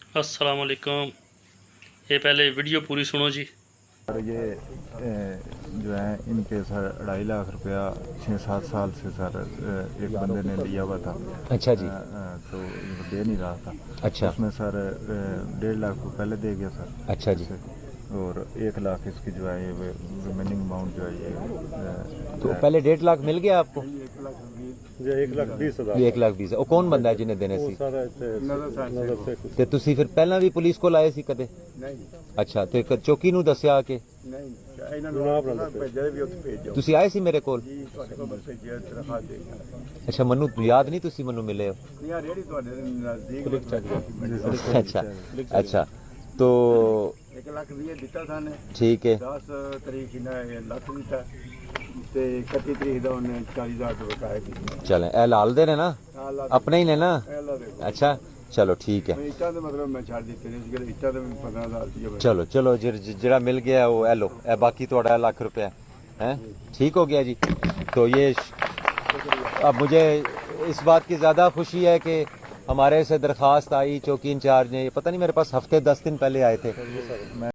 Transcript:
अस्सलाम वालेकुम। ये पहले वीडियो पूरी सुनो जी। और ये जो है इनके सर 2.5 लाख रुपया 6-7 साल से सर एक बंदे ने लिया हुआ था। अच्छा जी। तो वो दे नहीं रहा था। अच्छा। उसमें सर 1.5 लाख को पहले दे गया सर। अच्छा जी। और 1 लाख इसकी जो है ये रिमेनिंग अमाउंट जो है ये तो पहले 1.5 लाख मिल गया आपको? 1,20,000 ये 1,20,000 ਉਹ ਕੌਣ ਬੰਦਾ ਜਿਨੇ ਦੇਣੇ ਸੀ? ਤੇ ਤੁਸੀਂ ਫਿਰ ਪਹਿਲਾਂ ਵੀ ਪੁਲਿਸ ਕੋਲ ਆਏ ਸੀ ਕਦੇ? ਨਹੀਂ ਅੱਛਾ, ਤੇ ਚੌਕੀ ਨੂੰ ਦੱਸਿਆ ਕਿ ਨਹੀਂ ਇਹਨਾਂ ਨੂੰ ਭੇਜਿਆ ਵੀ ਉੱਥੇ ਭੇਜੋ ਤੁਸੀਂ ਆਏ ਸੀ ਮੇਰੇ ਕੋਲ? ਜੀ ਤੁਹਾਡੇ ਕੋਲ ਭੇਜਿਆ ਤਰਖਾ ਦੇ ਅੱਛਾ, ਮੈਨੂੰ ਯਾਦ ਨਹੀਂ ਤੁਸੀਂ ਮੈਨੂੰ ਮਿਲੇ ਹੋ? ਨਹੀਂ ਆ ਰੇੜੀ ਤੁਹਾਡੇ ਨਜ਼ਦੀਕ अच्छा अच्छा, तो 1 ਲੱਖ ਰੁਪਏ ਦਿੱਤਾ ਸਾਨੇ। ठीक है। 10 ਤਰੀਕ ਨੂੰ ਲੱਖ ਦਿੱਤਾ ਤੇ 31 ਤਰੀਕ ਦਾ ਉਹਨੇ 40,000 ਰੁਪਏ ਕਾਇ चलें, ए लाल दे ने ना, अपने ही ने ना? ਦਿੱਤਾ। अच्छा चलो ठीक है। ਇੱਟਾਂ ਦੇ ਮਤਲਬ ਮੈਂ ਛੱਡ ਦਿੱਤੇ ਨੇ ਜਿਹੜੇ ਇੱਟਾਂ ਦੇ 15,000 ਰੁਪਏ। चलो चलो, जरा मिल गया वो ए लो, ए बाकी थोड़ा लाख रुपया है। ठीक हो गया जी। तो ये अब मुझे इस बात की ज़्यादा खुशी है कि हमारे से दरख्वास्त आई चौकी इंचार्ज ने, पता नहीं मेरे पास हफ्ते 10 दिन पहले आए थे।